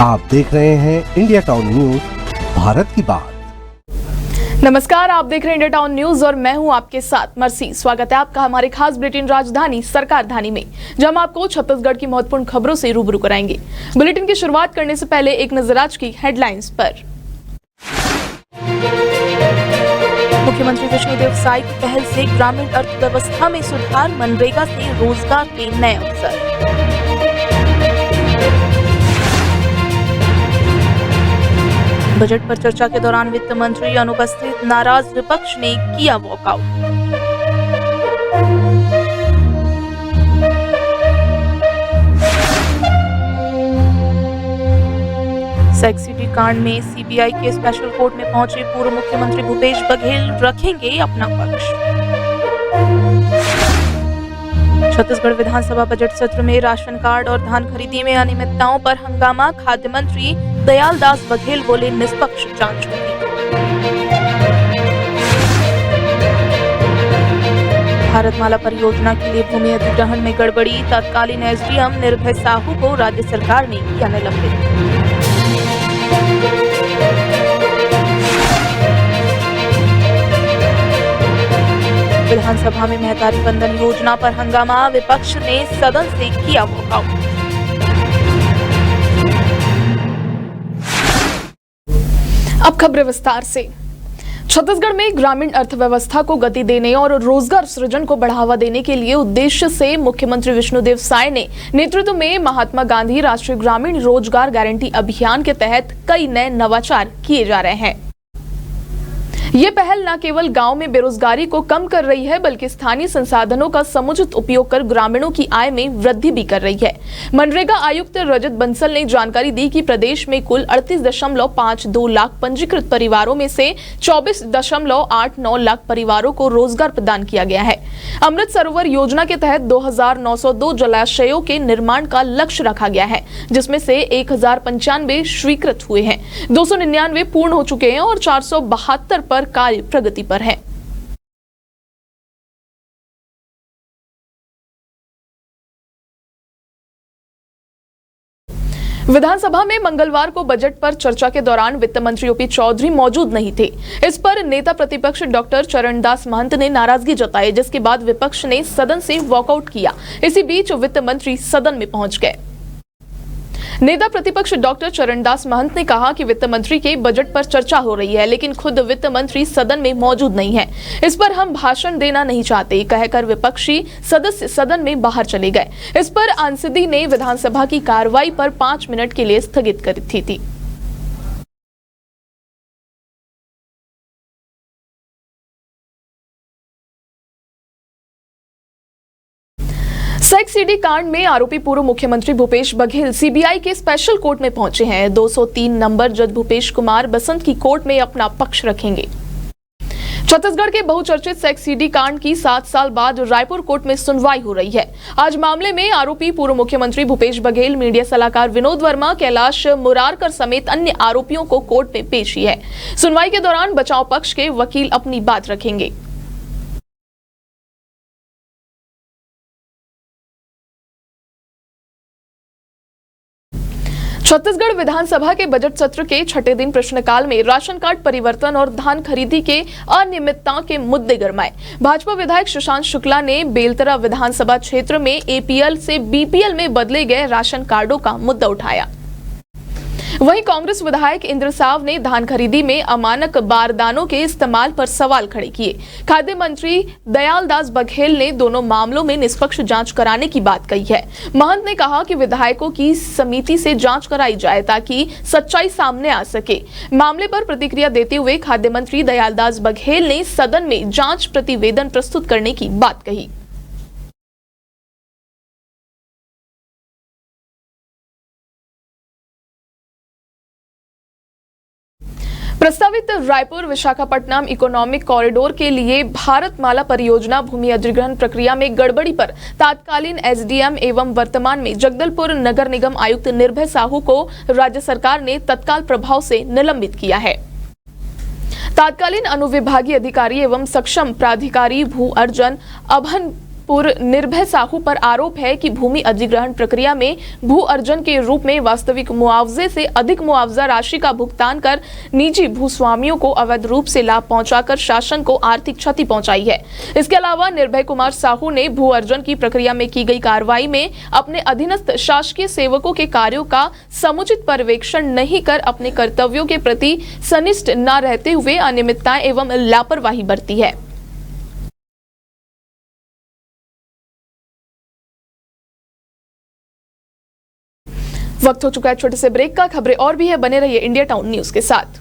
आप देख रहे हैं इंडिया टाउन न्यूज, भारत की बात। नमस्कार, आप देख रहे हैं इंडिया टाउन न्यूज और मैं हूं आपके साथ मर्सी। स्वागत है आपका हमारे खास बुलेटिन राजधानी सरकारधानी में, जहां हम आपको छत्तीसगढ़ की महत्वपूर्ण खबरों से रूबरू कराएंगे। बुलेटिन की शुरुआत करने से पहले एक नजर आज की हेडलाइंस पर। मुख्यमंत्री विष्णुदेव साय की पहल से ग्रामीण अर्थव्यवस्था में सुधार, मनरेगा से रोजगार के नए अवसर। बजट पर चर्चा के दौरान वित्त मंत्री अनुपस्थित, नाराज विपक्ष ने किया वॉकआउट। सेक्स सिटी कांड में सीबीआई के स्पेशल कोर्ट में पहुंचे पूर्व मुख्यमंत्री भूपेश बघेल रखेंगे अपना पक्ष। छत्तीसगढ़ विधानसभा बजट सत्र में राशन कार्ड और धान खरीदी में अनियमितताओं पर हंगामा, खाद्य मंत्री दयालदास बघेल बोले निष्पक्ष जांच होगी। भारतमाला परियोजना के लिए भूमि अधिग्रहण में गड़बड़ी, तत्कालीन एसडीएम निर्भय साहू को राज्य सरकार ने किया निलंबित। विधानसभा में महतारी बंधन योजना पर हंगामा, विपक्ष ने सदन से किया वॉकआउट। अब खबरें विस्तार से। छत्तीसगढ़ में ग्रामीण अर्थव्यवस्था को गति देने और रोजगार सृजन को बढ़ावा देने के लिए उद्देश्य से मुख्यमंत्री विष्णुदेव साय ने नेतृत्व में महात्मा गांधी राष्ट्रीय ग्रामीण रोजगार गारंटी अभियान के तहत कई नए नवाचार किए जा रहे हैं। ये पहल न केवल गांव में बेरोजगारी को कम कर रही है, बल्कि स्थानीय संसाधनों का समुचित उपयोग कर ग्रामीणों की आय में वृद्धि भी कर रही है। मनरेगा आयुक्त रजत बंसल ने जानकारी दी कि प्रदेश में कुल 38.52 लाख पंजीकृत परिवारों में से 24.89 लाख परिवारों को रोजगार प्रदान किया गया है। अमृत सरोवर योजना के तहत 2902 जलाशयों के निर्माण का लक्ष्य रखा गया है, जिसमें से 1095 स्वीकृत हुए हैं, 299 पूर्ण हो चुके हैं और 472 पर कार्य प्रगति पर है। विधानसभा में मंगलवार को बजट पर चर्चा के दौरान वित्त मंत्री ओपी चौधरी मौजूद नहीं थे। इस पर नेता प्रतिपक्ष डॉक्टर चरणदास महंत ने नाराजगी जताई, जिसके बाद विपक्ष ने सदन से वॉकआउट किया। इसी बीच वित्त मंत्री सदन में पहुंच गए। नेता प्रतिपक्ष डॉक्टर चरणदास महंत ने कहा कि वित्त मंत्री के बजट पर चर्चा हो रही है, लेकिन खुद वित्त मंत्री सदन में मौजूद नहीं है। इस पर हम भाषण देना नहीं चाहते, कहकर विपक्षी सदस्य सदन में बाहर चले गए। इस पर आंसदी ने विधानसभा की कार्रवाई पर 5 मिनट के लिए स्थगित कर दी थी। सेक्स सिटी कांड में आरोपी पूर्व मुख्यमंत्री भूपेश बघेल सीबीआई के स्पेशल कोर्ट में पहुंचे हैं। 203 नंबर जज भूपेश कुमार बसंत की कोर्ट में अपना पक्ष रखेंगे। छत्तीसगढ़ के बहुचर्चित सेक्स सिटी कांड की 7 साल बाद रायपुर कोर्ट में सुनवाई हो रही है। आज मामले में आरोपी पूर्व मुख्यमंत्री भूपेश बघेल, मीडिया सलाहकार विनोद वर्मा, कैलाश मुरारकर समेत अन्य आरोपियों को कोर्ट में पेश की है। सुनवाई के दौरान बचाव पक्ष के वकील अपनी बात रखेंगे। छत्तीसगढ़ विधानसभा के बजट सत्र के छठे दिन प्रश्नकाल में राशन कार्ड परिवर्तन और धान खरीदी के अनियमितता के मुद्दे गरमाए। भाजपा विधायक सुशांत शुक्ला ने बेलतरा विधानसभा क्षेत्र में एपीएल से बीपीएल में बदले गए राशन कार्डों का मुद्दा उठाया। वहीं कांग्रेस विधायक इंद्र साव ने धान खरीदी में अमानक बारदानों के इस्तेमाल पर सवाल खड़े किए। खाद्य मंत्री दयालदास बघेल ने दोनों मामलों में निष्पक्ष जांच कराने की बात कही है। महंत ने कहा कि विधायकों की समिति से जांच कराई जाए ताकि सच्चाई सामने आ सके। मामले पर प्रतिक्रिया देते हुए खाद्य मंत्री दयालदास बघेल ने सदन में जांच प्रतिवेदन प्रस्तुत करने की बात कही। प्रस्तावित रायपुर विशाखापट्टनम इकोनॉमिक कॉरिडोर के लिए भारतमाला परियोजना भूमि अधिग्रहण प्रक्रिया में गड़बड़ी पर तत्कालीन एसडीएम एवं वर्तमान में जगदलपुर नगर निगम आयुक्त निर्भय साहू को राज्य सरकार ने तत्काल प्रभाव से निलंबित किया है। तत्कालीन अनुविभागीय अधिकारी एवं सक्षम प्राधिकारी भू अर्जन अभन पूर्व निर्भय साहू पर आरोप है कि भूमि अधिग्रहण प्रक्रिया में भू अर्जन के रूप में वास्तविक मुआवजे से अधिक मुआवजा राशि का भुगतान कर निजी भूस्वामियों को अवैध रूप से लाभ पहुंचाकर शासन को आर्थिक क्षति पहुंचाई है। इसके अलावा निर्भय कुमार साहू ने भू अर्जन की प्रक्रिया में की गई कार्रवाई में अपने अधीनस्थ शासकीय सेवकों के कार्यों का समुचित पर्यवेक्षण नहीं कर अपने कर्तव्यों के प्रति सनिष्ठ न रहते हुए अनियमितताएं एवं लापरवाही बरती है। वक्त हो चुका है छोटे से ब्रेक का। खबरें और भी है, बने रहिए इंडिया टाउन न्यूज के साथ।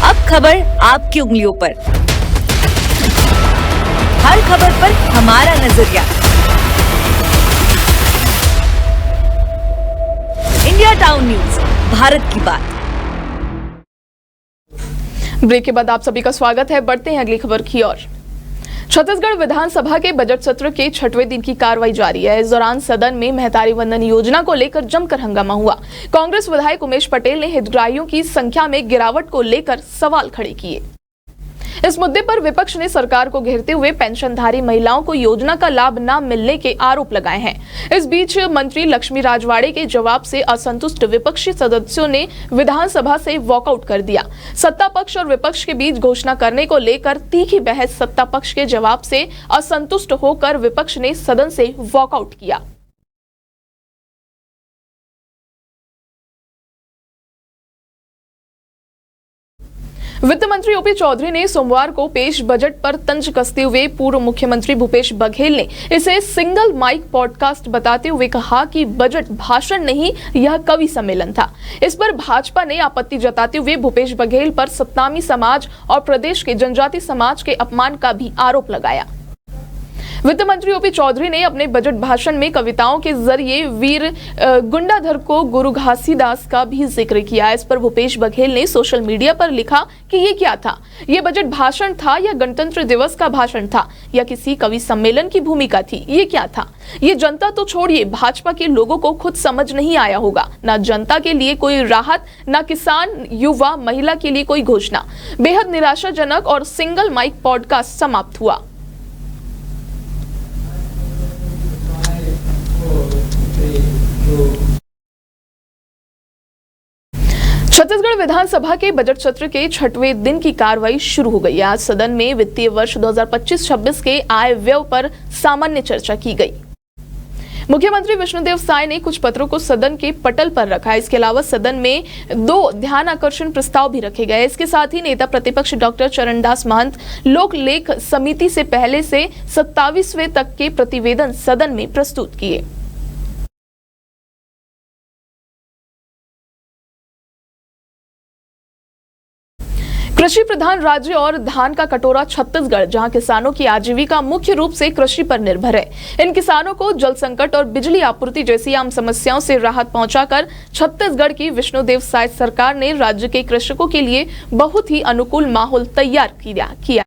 अब खबर आपकी उंगलियों पर, हर खबर पर हमारा नजरिया। इंडिया टाउन न्यूज, भारत की बात। ब्रेक के बाद आप सभी का स्वागत है। बढ़ते हैं अगली खबर की ओर। छत्तीसगढ़ विधानसभा के बजट सत्र के 6वें दिन की कार्रवाई जारी है। इस दौरान सदन में महतारी वंदन योजना को लेकर जमकर हंगामा हुआ। कांग्रेस विधायक उमेश पटेल ने हितग्राहियों की संख्या में गिरावट को लेकर सवाल खड़े किए। इस मुद्दे पर विपक्ष ने सरकार को घेरते हुए पेंशनधारी महिलाओं को योजना का लाभ न मिलने के आरोप लगाए हैं। इस बीच मंत्री लक्ष्मी राजवाड़े के जवाब से असंतुष्ट विपक्षी सदस्यों ने विधानसभा से वॉकआउट कर दिया। सत्ता पक्ष और विपक्ष के बीच घोषणा करने को लेकर तीखी बहस। सत्ता पक्ष के जवाब से असंतुष्ट होकर विपक्ष ने सदन से वॉकआउट किया। वित्त मंत्री ओपी चौधरी ने सोमवार को पेश बजट पर तंज कसते हुए पूर्व मुख्यमंत्री भूपेश बघेल ने इसे सिंगल माइक पॉडकास्ट बताते हुए कहा कि बजट भाषण नहीं, यह कवि सम्मेलन था। इस पर भाजपा ने आपत्ति जताते हुए भूपेश बघेल पर सत्नामी समाज और प्रदेश के जनजाति समाज के अपमान का भी आरोप लगाया। वित्त मंत्री ओपी चौधरी ने अपने बजट भाषण में कविताओं के जरिए वीर गुंडाधर को गुरु घासीदास का भी जिक्र किया। इस पर भूपेश बघेल ने सोशल मीडिया पर लिखा कि ये क्या था, ये बजट भाषण था या गणतंत्र दिवस का भाषण था या किसी कवि सम्मेलन की भूमिका थी, ये क्या था? ये जनता तो छोड़िए, भाजपा के लोगों को खुद समझ नहीं आया होगा। ना जनता के लिए कोई राहत, ना किसान, युवा, महिला के लिए कोई घोषणा। बेहद निराशाजनक। और सिंगल माइक पॉडकास्ट समाप्त हुआ। छत्तीसगढ़ विधानसभा के बजट सत्र के 6वें दिन की कार्रवाई शुरू हो गई। आज सदन में वित्तीय वर्ष 2025-26 के आय व्यय पर सामान्य चर्चा की गई। मुख्यमंत्री विष्णुदेव साय ने कुछ पत्रों को सदन के पटल पर रखा। इसके अलावा सदन में 2 ध्यान आकर्षण प्रस्ताव भी रखे गए। इसके साथ ही नेता प्रतिपक्ष डॉक्टर चरणदास महंत लोक लेख समिति से पहले से 27वें तक के प्रतिवेदन सदन में प्रस्तुत किए। कृषि प्रधान राज्य और धान का कटोरा छत्तीसगढ़, जहां किसानों की आजीविका मुख्य रूप से कृषि पर निर्भर है। इन किसानों को जल संकट और बिजली आपूर्ति जैसी आम समस्याओं से राहत पहुंचाकर छत्तीसगढ़ की विष्णुदेव साय सरकार ने राज्य के कृषकों के लिए बहुत ही अनुकूल माहौल तैयार किया।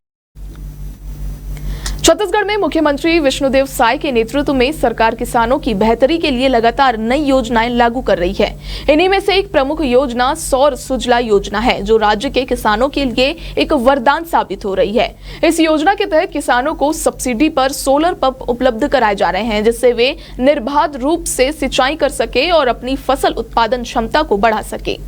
छत्तीसगढ़ में मुख्यमंत्री विष्णुदेव साय के नेतृत्व में सरकार किसानों की बेहतरी के लिए लगातार नई योजनाएं लागू कर रही है। इन्हीं में से एक प्रमुख योजना सौर सुजला योजना है, जो राज्य के किसानों के लिए एक वरदान साबित हो रही है। इस योजना के तहत किसानों को सब्सिडी पर सोलर पंप उपलब्ध कराए जा रहे हैं, जिससे वे निर्बाध रूप से सिंचाई कर सके और अपनी फसल उत्पादन क्षमता को बढ़ा सके।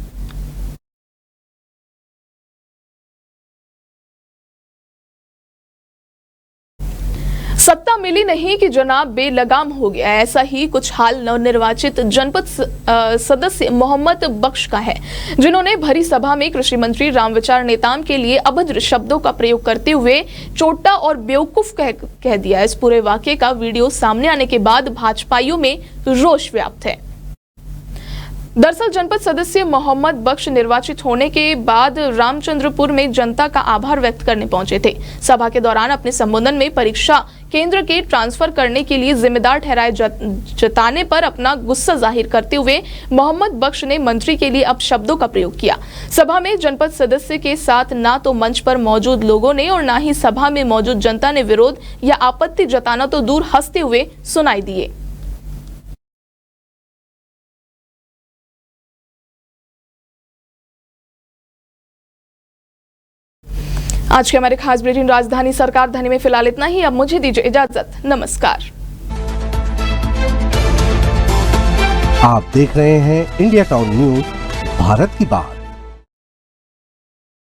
सत्ता मिली नहीं कि जनाब बेलगाम हो गया। ऐसा ही कुछ हाल नवनिर्वाचित जनपद सदस्य मोहम्मद बख्श का है, जिन्होंने भरी सभा में कृषि मंत्री रामविचार नेताम के लिए अभद्र शब्दों का प्रयोग करते हुए चोट्टा और बेवकूफ कह दिया। इस पूरे वाकये का वीडियो सामने आने के बाद भाजपाइयों में रोष व्याप्त है। दरअसल जनपद सदस्य मोहम्मद बख्श निर्वाचित होने के बाद रामचंद्रपुर में जनता का आभार व्यक्त करने पहुंचे थे। सभा के दौरान अपने संबोधन में परीक्षा केंद्र के ट्रांसफर करने के लिए जिम्मेदार ठहराए जताने पर अपना गुस्सा जाहिर करते हुए मोहम्मद बख्श ने मंत्री के लिए अपशब्दों का प्रयोग किया। सभा में जनपद सदस्य के साथ ना तो मंच पर मौजूद लोगों ने और ना ही सभा में मौजूद जनता ने विरोध या आपत्ति जताना तो दूर हंसते हुए सुनाई दिए। आज के हमारे खास बुलेटिन राजधानी सरकार धनी में फिलहाल इतना ही। अब मुझे दीजिए इजाजत। नमस्कार। आप देख रहे हैं इंडिया टाउन न्यूज, भारत की बात।